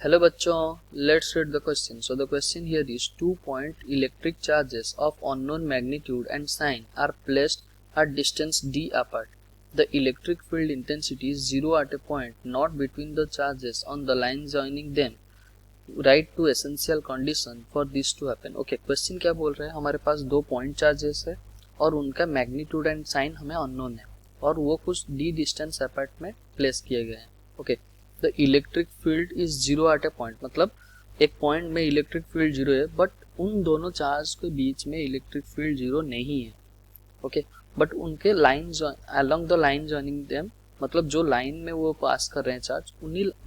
Hello बच्चों, let's read the question. So the question here is 2-point electric charges of unknown magnitude and sign are placed at distance d apart. The electric field intensity is 0 at a point not between the charges on the line joining them. Write to essential condition for this to happen. Okay, question क्या बोल रहे हैं, हमारे पास दो point charges है और उनका magnitude and sign हमें अननोन है और वो कुछ डी डिस्टेंस अपार्ट में प्लेस किए गए हैं. Okay, the electric field is zero at a point, मतलब एक पॉइंट में इलेक्ट्रिक फील्ड जीरो है बट उन दोनों चार्ज के बीच में इलेक्ट्रिक फील्ड जीरो नहीं है. ओके, बट उनके line along the line joining them, मतलब जो लाइन में वो पास कर रहे हैं चार्ज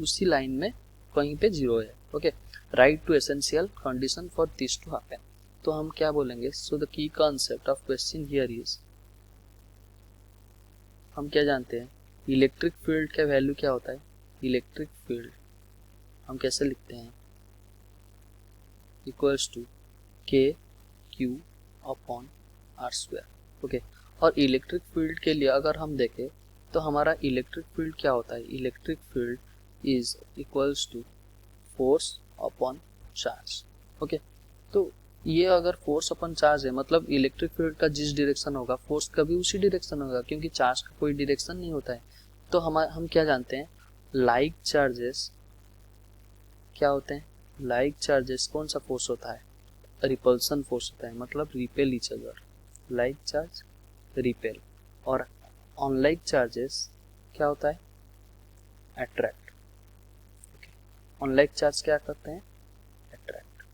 उसी लाइन में कहीं पे जीरो है. Okay, right two essential condition for this to happen. तो हम क्या बोलेंगे, so the key concept of question here is, हम क्या जानते हैं इलेक्ट्रिक फील्ड का वैल्यू क्या होता है. इलेक्ट्रिक फील्ड हम कैसे लिखते हैं, equals to K Q upon R square. Okay, और इलेक्ट्रिक फील्ड के लिए अगर हम देखें तो हमारा इलेक्ट्रिक फील्ड क्या होता है, electric field is equals to force upon charge. Okay, तो ये अगर फोर्स अपॉन चार्ज है मतलब इलेक्ट्रिक फील्ड का जिस डायरेक्शन होगा फोर्स का भी उसी डायरेक्शन होगा, क्योंकि चार्ज का कोई डायरेक्शन नहीं होता है. तो हम क्या जानते हैं, लाइक चार्जेस क्या होते हैं, लाइक चार्जेस कौन सा फोर्स होता है, रिपल्सन फोर्स होता है, मतलब repel each other. Like charge repel, और अनलाइक चार्जेस क्या होता है, अट्रैक्ट. अनलाइक चार्ज क्या करते हैं, अट्रैक्ट.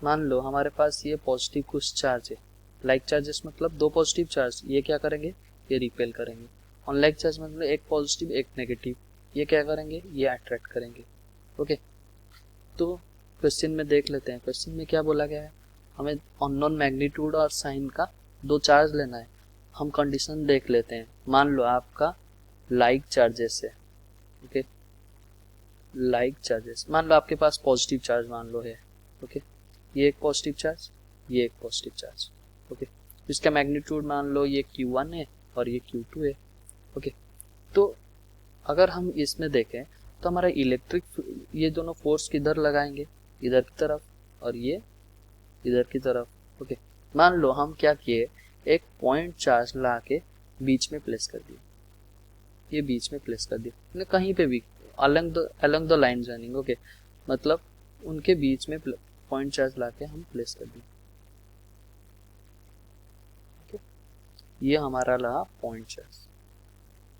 मान लो हमारे पास ये पॉजिटिव कुछ चार्ज है, लाइक चार्जेस मतलब दो पॉजिटिव चार्ज, ये क्या करेंगे, ये रिपेल करेंगे. अनलाइक चार्ज मतलब एक पॉजिटिव एक नेगेटिव, ये क्या करेंगे, ये अट्रैक्ट करेंगे. ओके, तो क्वेश्चन में देख लेते हैं, क्वेश्चन में क्या बोला गया है, हमें अननोन मैग्नीट्यूड और साइन का दो चार्ज लेना है. हम कंडीशन देख लेते हैं. मान लो आपका लाइक चार्जेस है. ओके, लाइक चार्जेस मान लो आपके पास पॉजिटिव चार्ज मान लो है. ओके, ये एक पॉजिटिव चार्ज, ये एक पॉजिटिव चार्ज. ओके, इसका मैग्नीट्यूड मान लो ये Q1 है और ये Q2 है. ओके, तो अगर हम इसमें देखें तो हमारा इलेक्ट्रिक ये दोनों फोर्स किधर लगाएंगे, इधर की तरफ और ये इधर की तरफ. ओके, मान लो हम क्या किए, एक पॉइंट चार्ज ला के बीच में प्लेस कर दिए, ये बीच में प्लेस कर दिया कहीं पे भी along the line joining. Okay, मतलब उनके बीच में पॉइंट चार्ज ला के हम प्लेस कर दिए. ओके, ये हमारा रहा पॉइंट चार्ज.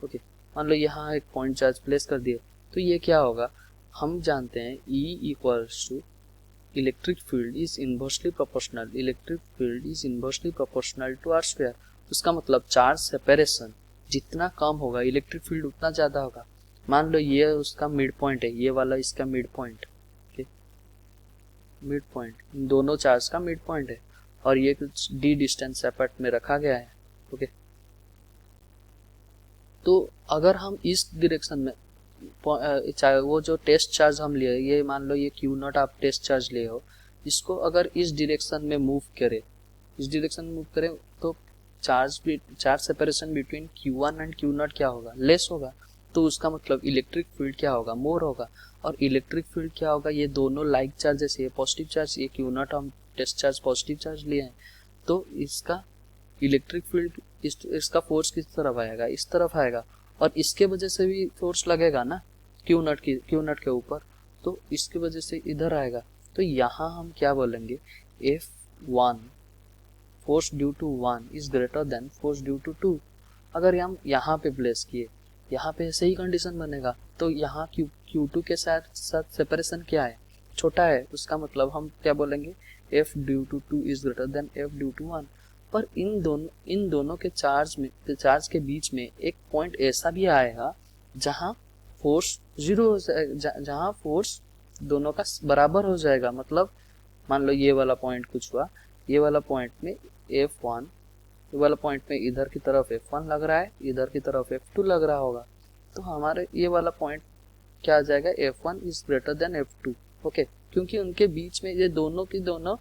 ओके, मान लो यहाँ एक पॉइंट चार्ज प्लेस कर दिए तो ये क्या होगा, हम जानते हैं E equals to electric field is inversely proportional, electric field is inversely proportional to R square. उसका मतलब चार्ज सेपरेशन जितना कम होगा इलेक्ट्रिक फील्ड उतना ज़्यादा होगा. मान लो ये उसका मिड पॉइंट है, ये वाला इसका mid point. Okay, mid point in दोनों चार्ज का मिड पॉइंट है और ये कुछ डी डिस्टेंस अपार्ट में रखा गया है. ओके, तो अगर हम इस डायरेक्शन में चाहे वो जो टेस्ट चार्ज हम लिए, ये मान लो ये Q0 आप टेस्ट चार्ज लिए हो, इसको अगर इस डायरेक्शन में मूव करें, इस डायरेक्शन में मूव करें तो charge separation between Q1 and Q0 क्या होगा, लेस होगा. तो उसका मतलब इलेक्ट्रिक फील्ड क्या होगा, मोर होगा. और इलेक्ट्रिक फील्ड क्या होगा, ये दोनों लाइक चार्जेस, ये पॉजिटिव चार्ज, ये Q0 हम टेस्ट चार्ज पॉजिटिव चार्ज लिए हैं, तो इसका इलेक्ट्रिक फील्ड इसका फोर्स किस तरफ आएगा, इस तरफ आएगा. और इसके वजह से भी फोर्स लगेगा ना Q0 के ऊपर, तो इसकी वजह से इधर आएगा. तो यहाँ हम क्या बोलेंगे, F1 force due to 1 is greater than force due to 2. अगर हम यहाँ पे प्लेस किए, यहाँ पे ऐसे ही कंडीशन बनेगा, तो यहाँ Q2 के साथ सेपरेशन क्या है, छोटा है. उसका मतलब हम क्या बोलेंगे, F due to 2 is greater than F due to 1. पर इन दोनों के चार्ज के बीच में एक पॉइंट ऐसा भी आएगा जहां फोर्स जीरो हो जाएगा, जहां फोर्स दोनों का बराबर हो जाएगा. मतलब मान लो ये वाला पॉइंट कुछ हुआ, ये वाला पॉइंट में F1, ये वाला पॉइंट में इधर की तरफ F1 लग रहा है, इधर की तरफ F2 लग रहा होगा, तो हमारे ये वाला पॉइंट क्या आ जाएगा, F1 is greater then F2. Okay, क्योंकि उनके बीच में ये दोनों की दोनों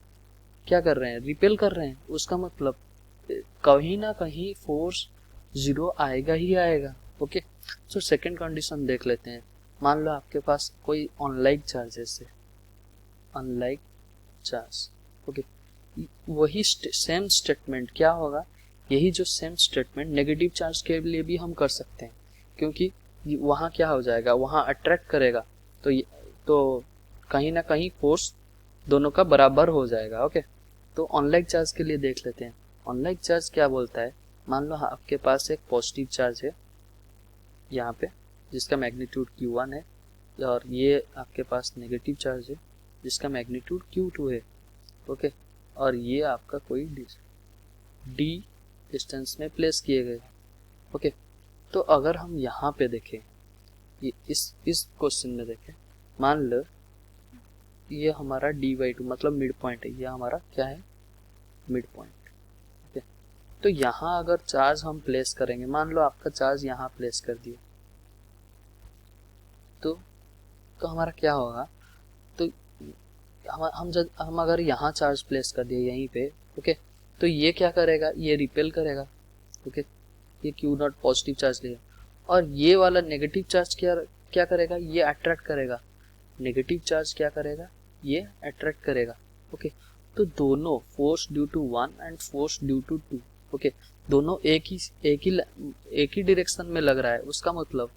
क्या कर रहे हैं, रिपेल कर रहे हैं. उसका मतलब कहीं ना कहीं फोर्स जीरो आएगा ही आएगा. ओके, सो सेकंड कंडीशन देख लेते हैं. मान लो आपके पास कोई अनलाइक चार्जेस है, अनलाइक चार्ज, ओके, वही सेम स्टेटमेंट क्या होगा, यही जो सेम स्टेटमेंट नेगेटिव चार्ज के लिए भी हम कर सकते हैं, क्योंकि वहाँ क्या हो जाएगा, वहाँ अट्रैक्ट करेगा, तो कहीं ना कहीं फोर्स दोनों का बराबर हो जाएगा। ओके, तो अनलाइक चार्ज के लिए देख लेते हैं। अनलाइक चार्ज क्या बोलता है, मान लो आपके पास एक पॉजिटिव चार्ज है यहाँ पे जिसका मैग्नीट्यूड Q1 है, और ये आपके पास नेगेटिव चार्ज है जिसका मैग्नीट्यूड Q2 है। ओके, और ये आपका कोई d डिस्टेंस में प्लेस किए गए। ओके, तो अगर हम यहाँ पे देखें, ये इस क्वेश्चन में देखें, मान लो ये हमारा d/2 मतलब मिड पॉइंट है, ये हमारा क्या है, मिड पॉइंट। ओके, तो यहाँ अगर चार्ज हम प्लेस करेंगे, मान लो आपका चार्ज यहाँ प्लेस कर दिया, तो हमारा क्या होगा, तो हम अगर यहाँ चार्ज प्लेस कर दिए यहीं पे, ओके, तो ये क्या करेगा, ये रिपेल करेगा। ओके, ये Q0 पॉजिटिव चार्ज लेगा, और ये वाला नेगेटिव चार्ज क्या करेगा, ये अट्रैक्ट करेगा। नेगेटिव चार्ज क्या करेगा, ये अट्रैक्ट करेगा। ओके, तो दोनों force due to 1 and force due to 2, okay, दोनों एक ही डायरेक्शन में लग रहा है। उसका मतलब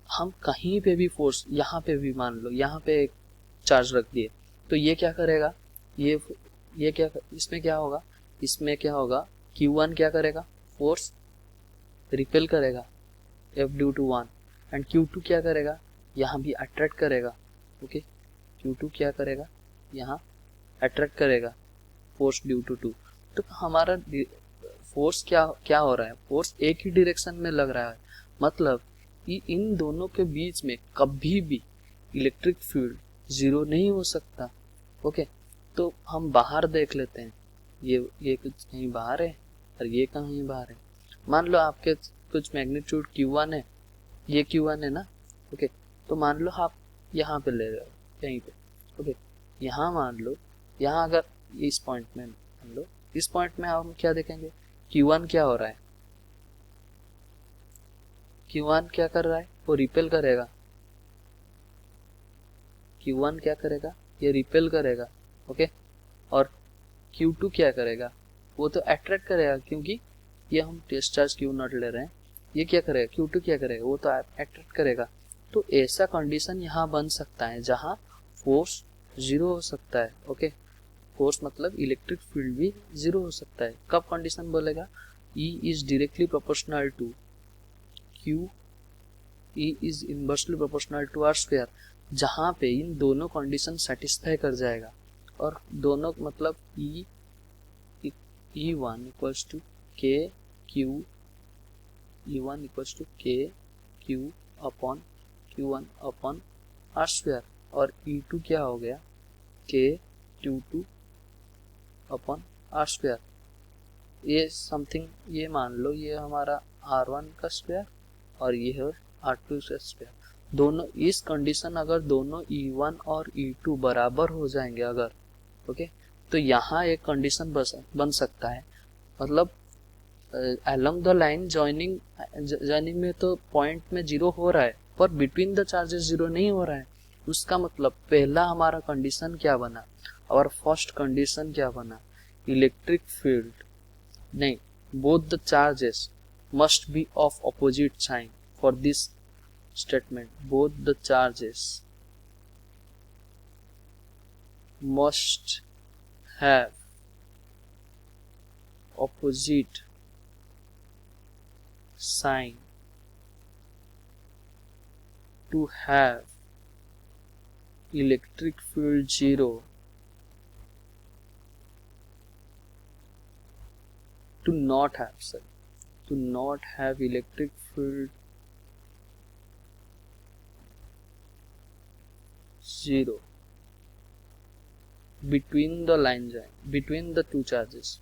हम कहीं पे भी फोर्स, यहाँ पे भी मान लो यहाँ पे एक चार्ज रख दिए, तो ये क्या करेगा, ये क्या, इसमें क्या होगा, Q1 क्या करेगा, फोर्स रिपेल करेगा F due to 1, and Q2 क्या करेगा, यहाँ भी अट्रैक्ट करेगा। ओके, Q2 क्या करेगा, यहाँ अट्रैक्ट करेगा फोर्स ड्यू टू 2। तो हमारा फोर्स क्या हो रहा है, फोर्स एक ही डायरेक्शन में लग रहा है, मतलब इन दोनों के बीच में कभी भी इलेक्ट्रिक फील्ड जीरो नहीं हो सकता। ओके, तो हम बाहर देख लेते हैं, ये कुछ कहीं बाहर है और ये कहीं बाहर है। मान लो आपके कुछ मैग्नीट्यूड Q1 है, ये Q1 है ना। ओके, तो मान लो आप यहाँ पे ले रहे हो, कहीं पे। ओके, यहाँ मान लो, यहाँ अगर इस पॉइंट में मान लो, इस पॉइंट में हम क्या देखेंगे, Q1 क्या हो रहा है, Q1 क्या कर रहा है, वो रिपेल करेगा। Q1 क्या करेगा, ये रिपेल करेगा। ओके, और Q2 क्या करेगा, वो तो अट्रैक्ट करेगा, क्योंकि ये हम टेस्ट चार्ज Q0 ले रहे हैं। ये क्या करेगा, Q2 क्या करेगा, वो तो अट्रैक्ट करेगा। तो ऐसा कंडीशन यहाँ बन सकता है जहाँ फोर्स जीरो हो सकता है। ओके, फोर्स मतलब इलेक्ट्रिक फील्ड भी जीरो हो सकता है। कब कंडीशन बोलेगा, E is directly proportional to Q, E is inversely proportional to R², जहाँ पे इन दोनों कंडीशन सेटिस्फाई कर जाएगा, और दोनों मतलब E1 equals to KQ upon Q1 upon R², और E2 क्या हो गया, KQ2 अपॉन R²। ये समथिंग, ये मान लो ये हमारा R1 का स्क्वायर और ये है R2 का स्क्वायर। दोनों इस कंडीशन, अगर दोनों E1 और E2 बराबर हो जाएंगे अगर, ओके, तो यहाँ एक कंडीशन बन सकता है, मतलब अलोंग द लाइन जॉइनिंग में तो पॉइंट में जीरो हो रहा है, पर बिटवीन द चार्जेस जीरो नहीं हो रहा है। उसका मतलब पहला हमारा कंडीशन क्या बना, और फर्स्ट कंडीशन क्या बना, इलेक्ट्रिक फील्ड नहीं, both the charges must be of opposite sign for this statement, both the charges must have opposite sign to have electric field zero, to not have electric field zero between the line join, between the two charges।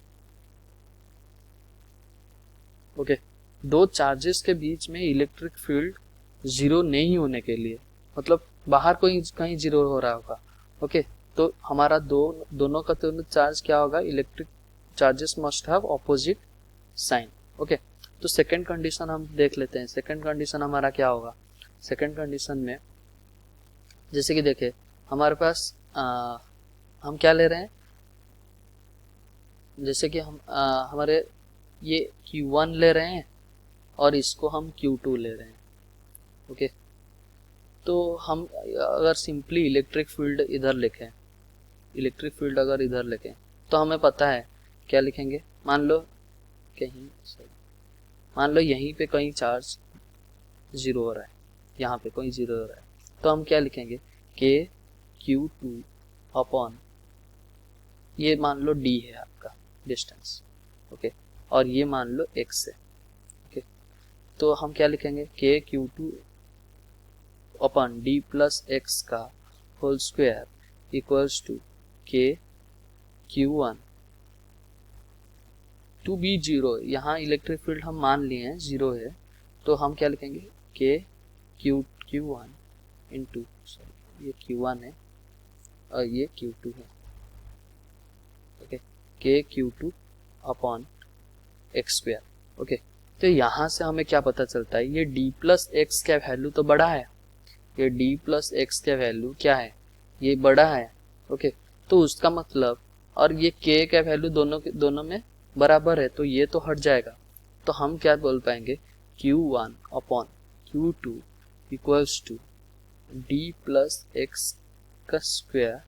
Okay, दो charges के बीच में electric field zero नहीं होने के लिए, मतलब बाहर कोई कहीं जीरो हो रहा होगा। ओके, तो हमारा दोनों का दोनों चार्ज क्या होगा, electric charges must have opposite sign. Okay, तो सेकंड कंडीशन हम देख लेते हैं। सेकंड कंडीशन हमारा क्या होगा, सेकंड कंडीशन में जैसे कि देखे हमारे पास हम क्या ले रहे हैं, जैसे कि हम हमारे ये Q1 ले रहे हैं और इसको हम Q2 ले रहे हैं। ओके, तो हम अगर सिंपली इलेक्ट्रिक फील्ड इधर लिखें, इलेक्ट्रिक फील्ड अगर इधर लिखें तो हमें पता है क्या लिखेंगे। मान लो यहीं पे कहीं चार्ज जीरो हो रहा है, यहाँ पे कोई जीरो हो रहा है, तो हम क्या लिखेंगे KQ2 अपॉन, ये मान लो D है आपका डिस्टेंस, ओके, और ये मान लो X है, ओके, तो हम क्या लिखेंगे KQ2 upon D plus X का whole square equals to KQ1 to be zero. यहाँ इलेक्ट्रिक फील्ड हम मान लिए हैं जीरो है, तो हम क्या लिखेंगे KQ1 इंटू, सॉरी ये Q1 है और ये Q2 है, okay, KQ2 upon x square. Okay, तो यहाँ से हमें क्या पता चलता है, ये D प्लस एक्स का वैल्यू तो बड़ा है, ये D प्लस एक्स का वैल्यू क्या है, ये बड़ा है, ओके, तो उसका मतलब, और ये K का वैल्यू दोनों में बराबर है, तो ये तो हट जाएगा, तो हम क्या बोल पाएंगे Q1 upon Q2 equals to D plus x का square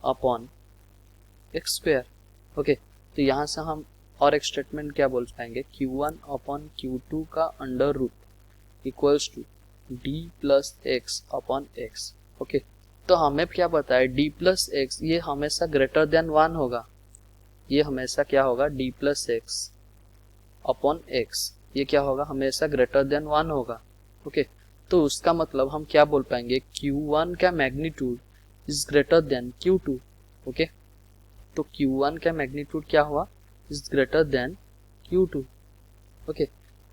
upon x square. Okay, तो यहाँ से हम और एक स्टेटमेंट क्या बोल पाएंगे, Q1 अपॉन Q2 का under root equals to D plus X upon X. Okay, तो हमें क्या पता है D प्लस एक्स ये हमेशा ग्रेटर देन 1 होगा, ये हमेशा क्या होगा D plus X upon x, ये क्या होगा हमेशा ग्रेटर देन 1 होगा। ओके, तो उसका मतलब हम क्या बोल पाएंगे Q1 का magnitude is greater then Q2। Okay, तो Q1 का मैग्नीट्यूड क्या हुआ, is greater then Q2। Okay,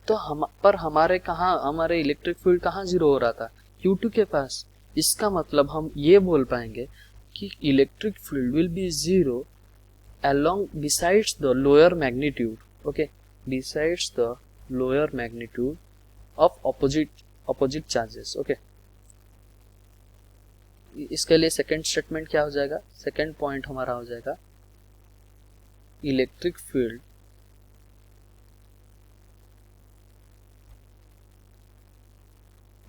तो हमारे इलेक्ट्रिक फील्ड कहाँ जीरो हो रहा था, Q2 के पास। इसका मतलब हम ये बोल पाएंगे कि electric field will be zero along besides the lower magnitude, okay, besides the lower magnitude of opposite charges। okay, इसके लिए सेकंड स्टेटमेंट क्या हो जाएगा, सेकंड पॉइंट हमारा हो जाएगा electric field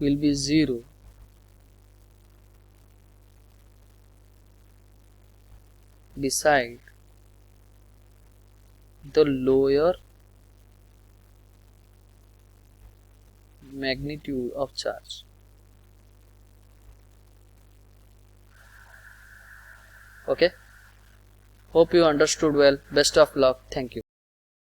will be zero beside the lower magnitude of charge। okay, hope you understood well, best of luck, thank you।